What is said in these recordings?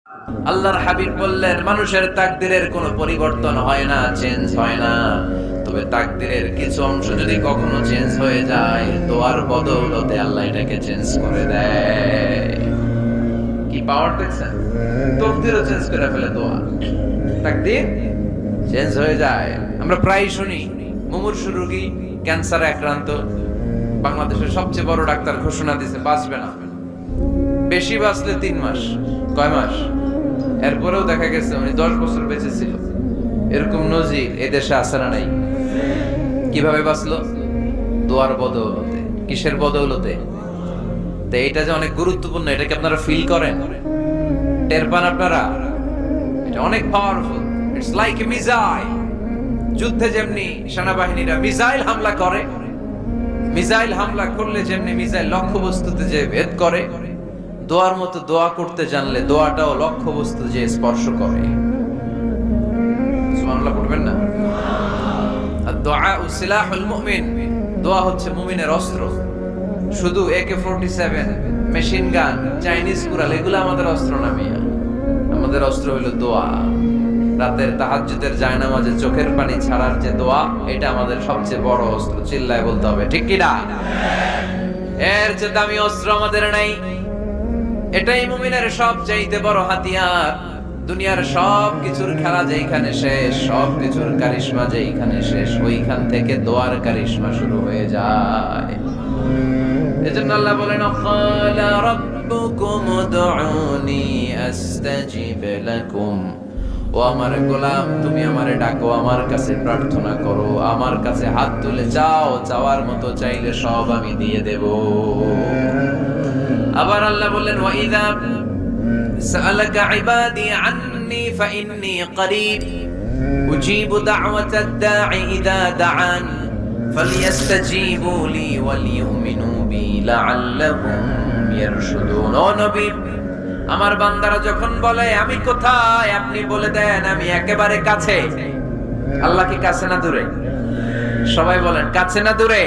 আল্লাহর হাবিব বললেন, মানুষের তাকদীরের কোনো পরিবর্তন হয় না, চেঞ্জ হয় না। তবে তাকদীরের কিছু অংশ যদি কখনো চেঞ্জ হয়ে যায়, দোয়ার বদৌলতে আল্লাহ এটাকে চেঞ্জ করে দেয়। কি পাওয়ার দেখছেন? তকদীরও চেঞ্জ করে ফেলে দোয়া। তাকদীর চেঞ্জ হয়ে যায়। আমরা প্রায় শুনি মুমূর্ষু রোগী, ক্যান্সারে আক্রান্ত, বাংলাদেশের সবচেয়ে বড় ডাক্তার ঘোষণা দিয়েছে বাঁচবে না, বেশি বাঁচলে 3 মাস। কয় মাস? এরপরেও দেখা গেছে উনি 10 বছর বেঁচে ছিল। এরকম নজির এদেশে আছে না নাই? কিভাবে বাঁচলো? দোয়ার বদৌলতে। কিসের বদৌলতে? তো এটা যে অনেক গুরুত্বপূর্ণ, এটাকে আপনারা ফিল করেন, টের পান আপনারা? এটা অনেক powerful. It's like a missile. যুদ্ধে যেমনি সেনাবাহিনীরা মিসাইল হামলা করে, মিসাইল হামলা করলে যেমনি মিসাইল লক্ষ্যবস্তুতে যে ভেদ করে, দোয়ার মতো দোয়া করতে জানলে দোয়াটাও লক্ষ্যবস্তু যে স্পর্শ করে। সুবহানাল্লাহ পড়বেন না? আর-দুআ সিলাহুল মুমিন। দোয়া হচ্ছে মুমিনের অস্ত্র। শুধু AK-47, মেশিন গান, চাইনিজ কুড়াল এগুলো আমাদের অস্ত্র না মিয়া। আমাদের অস্ত্র হলো দোয়া। রাতের তাহাজ্জুদের জায়নামাজে চোখের পানি ছাড়ার যে দোয়া, এটা আমাদের সবচেয়ে বড় অস্ত্র। চিল্লায় বলতে হবে, ঠিক কি না? এর চেয়ে দামি অস্ত্র আমাদের নাই। এটাই মুমিনের সবচাইতে বড় হাতিয়ার। দুনিয়ার সব কিছুর খেলা যেখানে শেষ, সব কিছুর কারিশমা যেখানে শেষ, ওইখান থেকে দোয়ার কারিশমা শুরু হয়ে যায়। এজন্য আল্লাহ বলেন, ক্বালা রাব্বুকুম উদউনি আস্তাজিব লাকুম। ও আমার গোলাম, তুমি আমারে ডাকো, আমার কাছে প্রার্থনা করো, আমার কাছে হাত তুলে চাও, চাওয়ার মতো চাইলে সব আমি দিয়ে দেব। আবার আল্লাহ বললেন, ওয়া ইযা সাআলাকা ইবাদি আন্নী ফাইন্নী করিব উজিবু দাওয়াতাদ দাঈ ইযা দাআন ফালইস্তাজিবু লি ওয়াল ইউমিনু বি লাআল্লাহুম ইয়ারশুদুন। ও নবী, আমার বান্দারা যখন বলে আমি কোথায়, আপনি বলে দেন আমি একেবারে কাছে। আল্লাহ কি কাছে না দূরে? সবাই বলেন, কাছে না দূরে?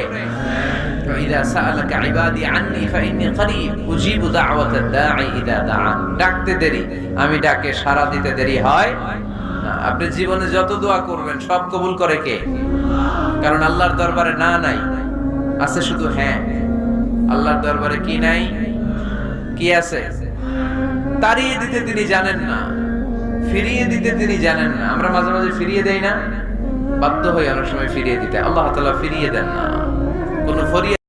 ইযা সাআলাকা ইবাদি আন্নী ফাইন্নী করিব উজিবু দাওয়াতাদ দাঈ ইযা দাআন। ডাকতে দেরি, আমি ডাকে সাড়া দিতে দেরি হয় না। আপনি জীবনে যত দোয়া করবেন সব কবুল করে কে? কারণ আল্লাহর দরবারে না নাই, আছে শুধু হ্যাঁ। আল্লাহর দরবারে কি নাই? কি আছে? তাড়িয়ে দিতে তিনি জানেন না, ফিরিয়ে দিতে তিনি জানেন না। আমরা মাঝে মাঝে ফিরিয়ে দেই না, বাধ্য হই অনেক সময় ফিরিয়ে দিতে। আল্লাহ তাআলা ফিরিয়ে দেন না। কোন ফরিয়াদ